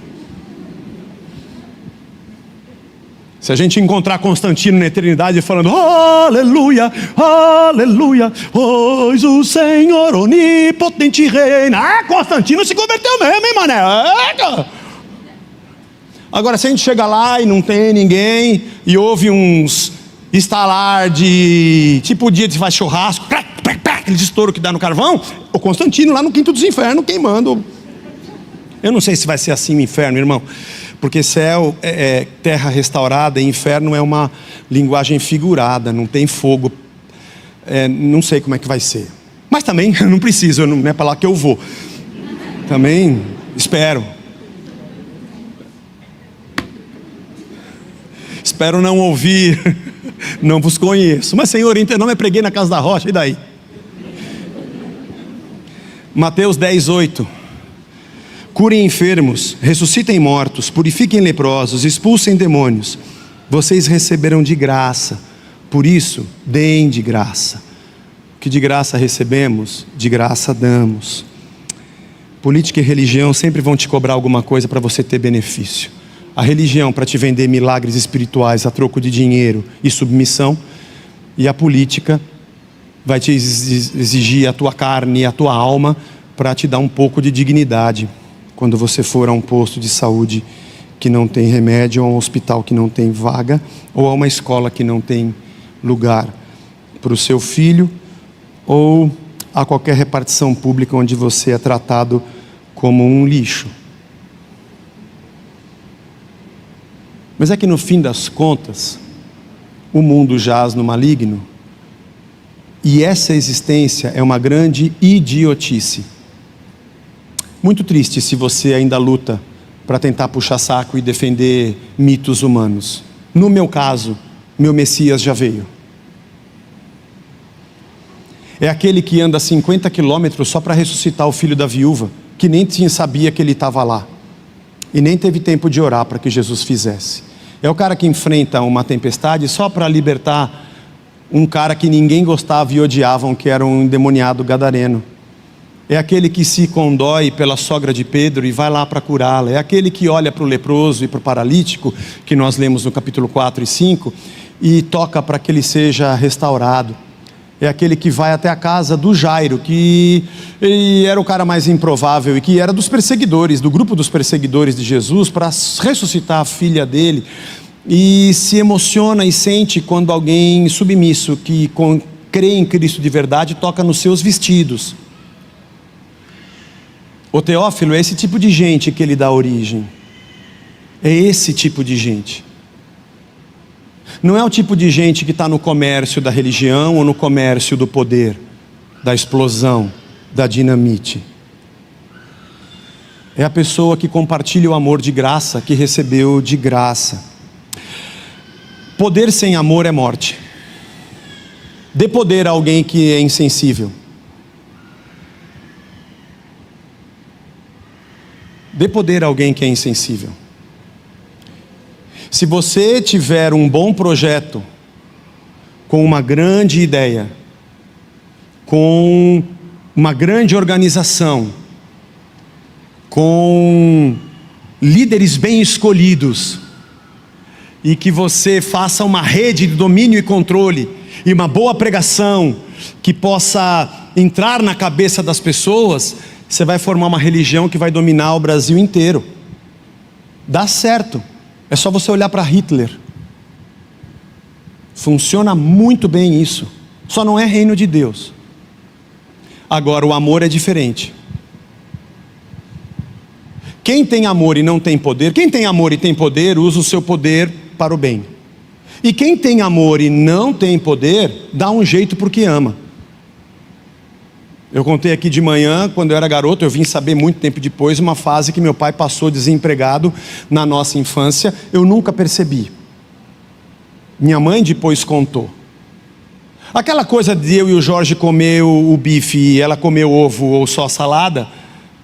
Se a gente encontrar Constantino na eternidade falando aleluia, aleluia, pois o Senhor onipotente reina. Constantino se converteu mesmo, hein, mané? Agora, se a gente chega lá e não tem ninguém, e houve uns estalar de, tipo o dia de faz churrasco, aquele estouro que dá no carvão, o Constantino lá no quinto dos infernos queimando. Eu não sei se vai ser assim no inferno, irmão, Porque céu é terra restaurada, e inferno é uma linguagem figurada, não tem fogo. Não sei como é que vai ser. Mas também não preciso, não é para lá que eu vou. Também espero. Espero não ouvir, não vos conheço. Mas Senhor, em teu nome eu preguei na casa da rocha, e daí? Mateus 10:8. Curem enfermos, ressuscitem mortos, purifiquem leprosos, expulsem demônios. Vocês receberão de graça, por isso, deem de graça. O que de graça recebemos, de graça damos. Política e religião sempre vão te cobrar alguma coisa para você ter benefício. A religião para te vender milagres espirituais a troco de dinheiro e submissão. E a política vai te exigir a tua carne e a tua alma para te dar um pouco de dignidade. Quando você for a um posto de saúde que não tem remédio, ou a um hospital que não tem vaga, ou a uma escola que não tem lugar para o seu filho, ou a qualquer repartição pública onde você é tratado como um lixo. Mas é que no fim das contas, o mundo jaz no maligno, e essa existência é uma grande idiotice. Muito triste se você ainda luta para tentar puxar saco e defender mitos humanos. No meu caso, meu Messias já veio. É aquele que anda 50 quilômetros só para ressuscitar o filho da viúva, que nem sabia que ele estava lá, e nem teve tempo de orar para que Jesus fizesse. É o cara que enfrenta uma tempestade só para libertar um cara que ninguém gostava e odiavam, que era um endemoniado gadareno. É aquele que se condói pela sogra de Pedro e vai lá para curá-la. É aquele que olha para o leproso e para o paralítico, que nós lemos no capítulo 4 e 5, e toca para que ele seja restaurado. É aquele que vai até a casa do Jairo, que ele era o cara mais improvável e que era dos perseguidores, do grupo dos perseguidores de Jesus, para ressuscitar a filha dele. E se emociona e sente quando alguém submisso, que crê em Cristo de verdade, toca nos seus vestidos. O Teófilo é esse tipo de gente que ele dá origem. É esse tipo de gente. Não é o tipo de gente que está no comércio da religião ou no comércio do poder, da explosão, da dinamite. É a pessoa que compartilha o amor de graça, que recebeu de graça. Poder sem amor é morte. Dê poder a alguém que é insensível. Dê poder a alguém que é insensível. Se você tiver um bom projeto, com uma grande ideia, com uma grande organização, com líderes bem escolhidos, e que você faça uma rede de domínio e controle, e uma boa pregação, que possa entrar na cabeça das pessoas, você vai formar uma religião que vai dominar o Brasil inteiro. Dá certo. É só você olhar para Hitler. Funciona muito bem isso. Só não é reino de Deus. Agora, o amor é diferente. Quem tem amor e não tem poder, quem tem amor e tem poder, usa o seu poder para o bem. E quem tem amor e não tem poder, dá um jeito porque ama. Eu contei aqui de manhã, quando eu era garoto, eu vim saber muito tempo depois, uma fase que meu pai passou desempregado na nossa infância, eu nunca percebi. Minha mãe depois contou. Aquela coisa de eu e o Jorge comer o bife e ela comer o ovo ou só salada,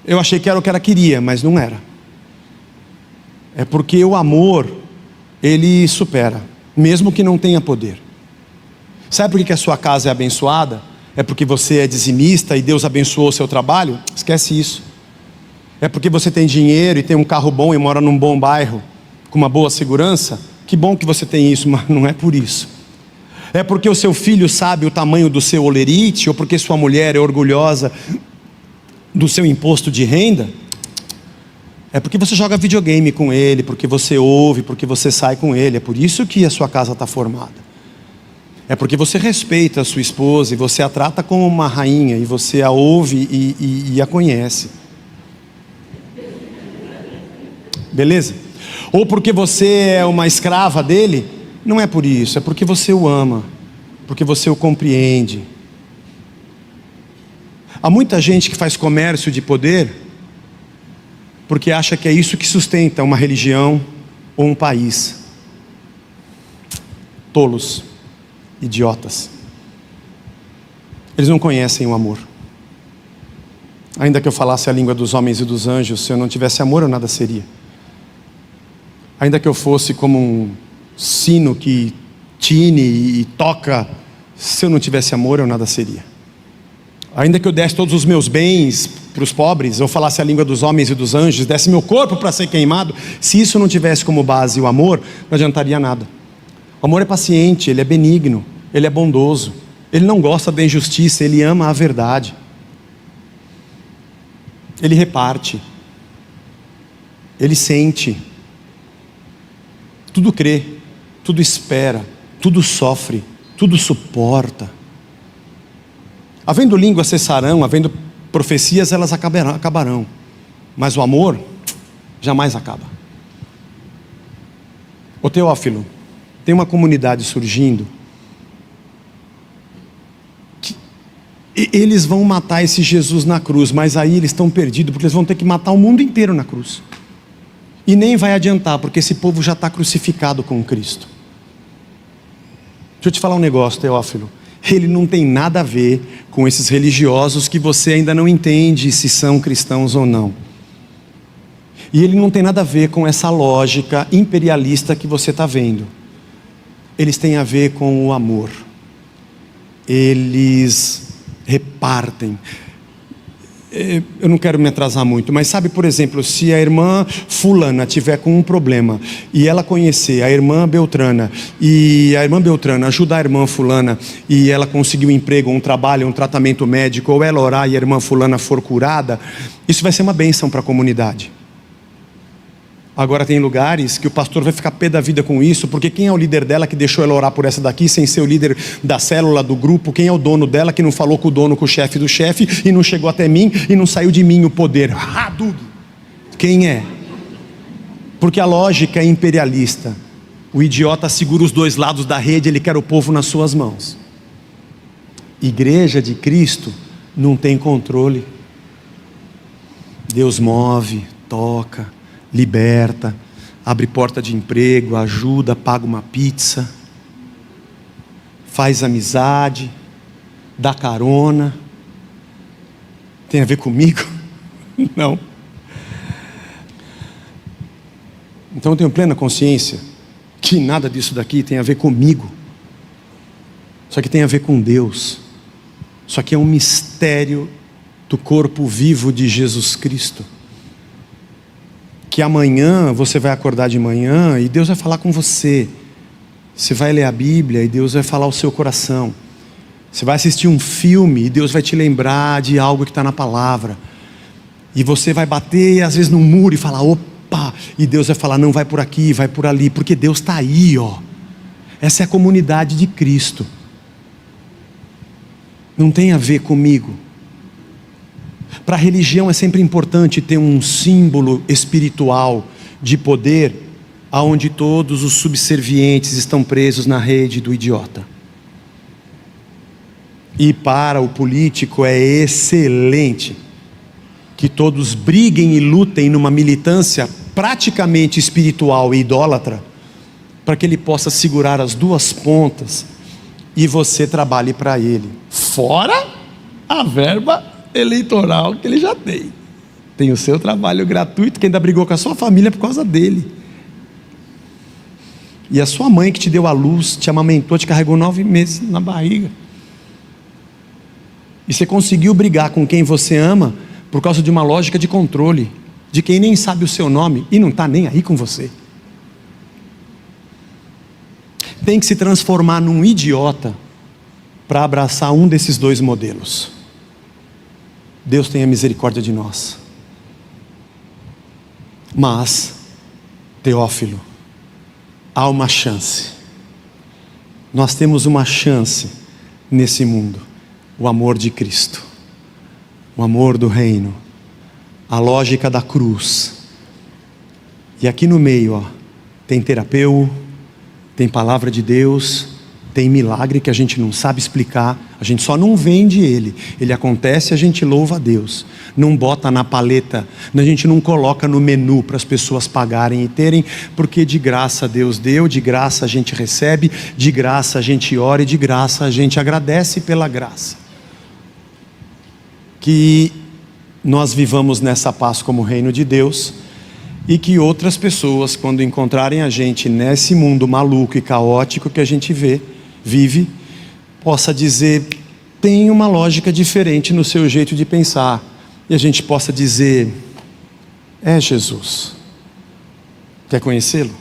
eu achei que era o que ela queria, mas não era. É porque o amor, ele supera, mesmo que não tenha poder. Sabe por que a sua casa é abençoada? É porque você é dizimista e Deus abençoou o seu trabalho? Esquece isso. É porque você tem dinheiro e tem um carro bom e mora num bom bairro, com uma boa segurança? Que bom que você tem isso, mas não é por isso. É porque o seu filho sabe o tamanho do seu olerite, ou porque sua mulher é orgulhosa do seu imposto de renda? É porque você joga videogame com ele, porque você ouve, porque você sai com ele. É por isso que a sua casa está formada. É porque você respeita a sua esposa e você a trata como uma rainha, e você a ouve e a conhece. Beleza? ou porque você é uma escrava dele. Não é por isso, é porque você o ama, porque você o compreende. Há muita gente que faz comércio de poder porque acha que é isso que sustenta uma religião ou um país. Tolos, idiotas. Eles não conhecem o amor. Ainda que eu falasse a língua dos homens e dos anjos, se eu não tivesse amor, eu nada seria. Ainda que eu fosse como um sino que tine e toca, se eu não tivesse amor, eu nada seria. Ainda que eu desse todos os meus bens para os pobres, eu falasse a língua dos homens e dos anjos, desse meu corpo para ser queimado, se isso não tivesse como base o amor, não adiantaria nada. O amor é paciente, ele é benigno, ele é bondoso, ele não gosta da injustiça, ele ama a verdade. Ele reparte, ele sente, tudo crê, tudo espera, tudo sofre, tudo suporta. Havendo línguas cessarão, havendo profecias, elas acabarão, mas o amor jamais acaba. Ô Teófilo, tem uma comunidade surgindo, que eles vão matar esse Jesus na cruz, mas aí eles estão perdidos, porque eles vão ter que matar o mundo inteiro na cruz, e nem vai adiantar, porque esse povo já está crucificado com Cristo. Deixa eu te falar um negócio, Teófilo, ele não tem nada a ver com esses religiosos que você ainda não entende se são cristãos ou não. E ele não tem nada a ver com essa lógica imperialista que você está vendo. Eles têm a ver com o amor. Eles repartem. Eu não quero me atrasar muito, mas sabe, por exemplo, se a irmã fulana tiver com um problema e ela conhecer a irmã Beltrana, e a irmã Beltrana ajudar a irmã fulana e ela conseguir um emprego, um trabalho, um tratamento médico, ou ela orar e a irmã fulana for curada, isso vai ser uma bênção para a comunidade. Agora tem lugares que o pastor vai ficar pé da vida com isso, porque quem é o líder dela que deixou ela orar por essa daqui, sem ser o líder da célula, do grupo? Quem é o dono dela que não falou com o dono, com o chefe do chefe, e não chegou até mim, e não saiu de mim o poder? Quem é? Porque a lógica é imperialista. O idiota segura os dois lados da rede, ele quer o povo nas suas mãos. Igreja de Cristo não tem controle. Deus move, toca, liberta, abre porta de emprego, ajuda, paga uma pizza, faz amizade, dá carona. Tem a ver comigo? Não. Então eu tenho plena consciência que nada disso daqui tem a ver comigo. Só que tem a ver com Deus. Só que é um mistério do corpo vivo de Jesus Cristo. Que amanhã você vai acordar de manhã e Deus vai falar com você. Você vai ler a Bíblia e Deus vai falar ao seu coração. Você vai assistir um filme e Deus vai te lembrar de algo que está na palavra. E você vai bater às vezes no muro e falar, opa, e Deus vai falar, não, vai por aqui, vai por ali, porque Deus está aí, ó. Essa é a comunidade de Cristo. Não tem a ver comigo. Para a religião é sempre importante ter um símbolo espiritual de poder, aonde todos os subservientes estão presos na rede do idiota. E para o político é excelente que todos briguem e lutem numa militância praticamente espiritual e idólatra, para que ele possa segurar as duas pontas e você trabalhe para ele, fora a verba eleitoral que ele já tem. Tem o seu trabalho gratuito, que ainda brigou com a sua família por causa dele. E a sua mãe que te deu a luz, te amamentou, te carregou 9 meses na barriga. E você conseguiu brigar com quem você ama por causa de uma lógica de controle, de quem nem sabe o seu nome e não está nem aí com você. Tem que se transformar num idiota para abraçar um desses dois modelos. Deus tenha misericórdia de nós. Mas, Teófilo, há uma chance. Nós temos uma chance nesse mundo. O amor de Cristo, o amor do reino, a lógica da cruz. E aqui no meio, ó, tem terapeuta, tem palavra de Deus, tem milagre que a gente não sabe explicar, a gente só não vende ele acontece e a gente louva a Deus, não bota na paleta, a gente não coloca no menu para as pessoas pagarem e terem, porque de graça Deus deu, de graça a gente recebe, de graça a gente ora e de graça a gente agradece pela graça. Que nós vivamos nessa paz como reino de Deus, e que outras pessoas, quando encontrarem a gente nesse mundo maluco e caótico que a gente vive, possa dizer, tem uma lógica diferente no seu jeito de pensar, e a gente possa dizer, é Jesus. Quer conhecê-lo?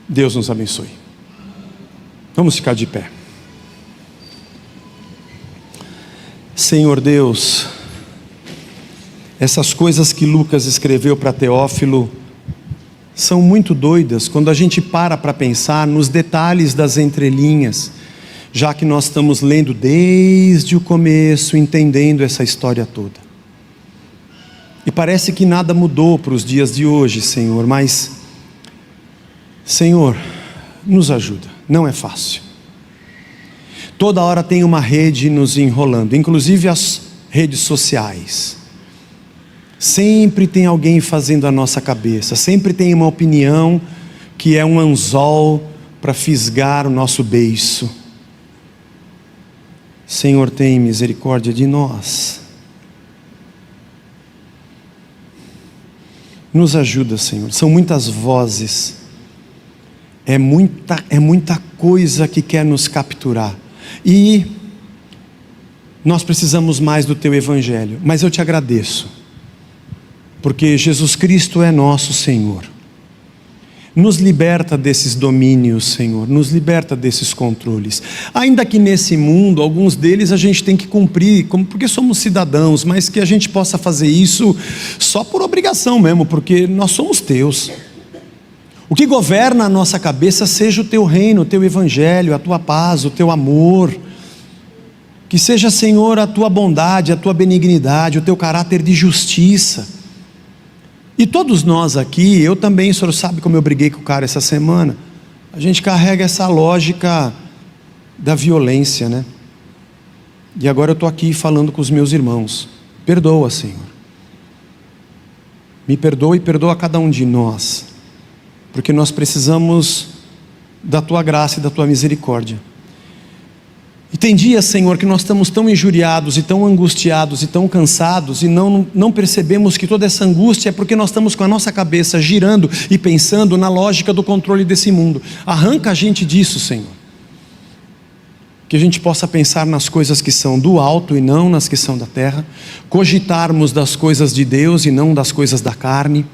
Deus nos abençoe. Vamos ficar de pé. Senhor Deus, essas coisas que Lucas escreveu para Teófilo são muito doidas quando a gente para pensar nos detalhes das entrelinhas, já que nós estamos lendo desde o começo, entendendo essa história toda. E parece que nada mudou para os dias de hoje, Senhor, mas, Senhor, nos ajuda, não é fácil. Toda hora tem uma rede nos enrolando, inclusive as redes sociais. Sempre tem alguém fazendo a nossa cabeça, sempre tem uma opinião que é um anzol para fisgar o nosso beiço. Senhor, tem misericórdia de nós. Nos ajuda, Senhor. São muitas vozes, é muita coisa que quer nos capturar, e nós precisamos mais do Teu Evangelho, mas eu te agradeço, porque Jesus Cristo é nosso Senhor. Nos liberta desses domínios, Senhor, nos liberta desses controles, ainda que nesse mundo, alguns deles a gente tem que cumprir, porque somos cidadãos, mas que a gente possa fazer isso só por obrigação mesmo, porque nós somos Teus. O que governa a nossa cabeça seja o Teu reino, o Teu Evangelho, a Tua paz, o Teu amor, que seja, Senhor, a Tua bondade, a Tua benignidade, o Teu caráter de justiça. E todos nós aqui, eu também, o senhor sabe como eu briguei com o cara essa semana, a gente carrega essa lógica da violência, né? E agora eu estou aqui falando com os meus irmãos, perdoa, Senhor, me perdoa e perdoa cada um de nós, porque nós precisamos da Tua graça e da Tua misericórdia. E tem dias, Senhor, que nós estamos tão injuriados e tão angustiados e tão cansados, e não percebemos que toda essa angústia é porque nós estamos com a nossa cabeça girando e pensando na lógica do controle desse mundo. Arranca a gente disso, Senhor, que a gente possa pensar nas coisas que são do alto e não nas que são da terra, cogitarmos das coisas de Deus e não das coisas da carne,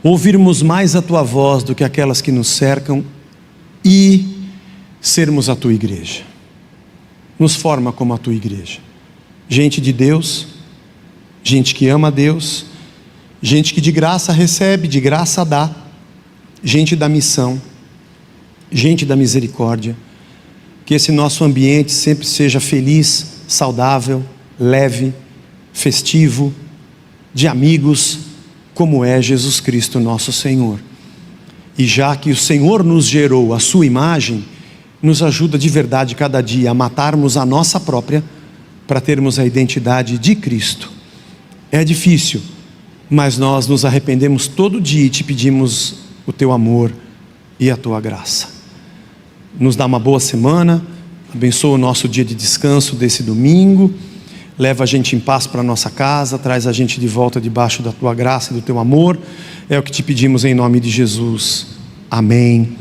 ouvirmos mais a Tua voz do que aquelas que nos cercam, e sermos a Tua igreja. Nos forma como a Tua igreja, gente de Deus, gente que ama a Deus, gente que de graça recebe, de graça dá, gente da missão, gente da misericórdia. Que esse nosso ambiente sempre seja feliz, saudável, leve, festivo, de amigos, como é Jesus Cristo nosso Senhor. E já que o Senhor nos gerou a Sua imagem, nos ajuda de verdade cada dia a matarmos a nossa própria, para termos a identidade de Cristo. É difícil, mas nós nos arrependemos todo dia e Te pedimos o Teu amor e a Tua graça. Nos dá uma boa semana, abençoa o nosso dia de descanso desse domingo, leva a gente em paz para a nossa casa, traz a gente de volta debaixo da Tua graça e do Teu amor. É o que Te pedimos em nome de Jesus. Amém.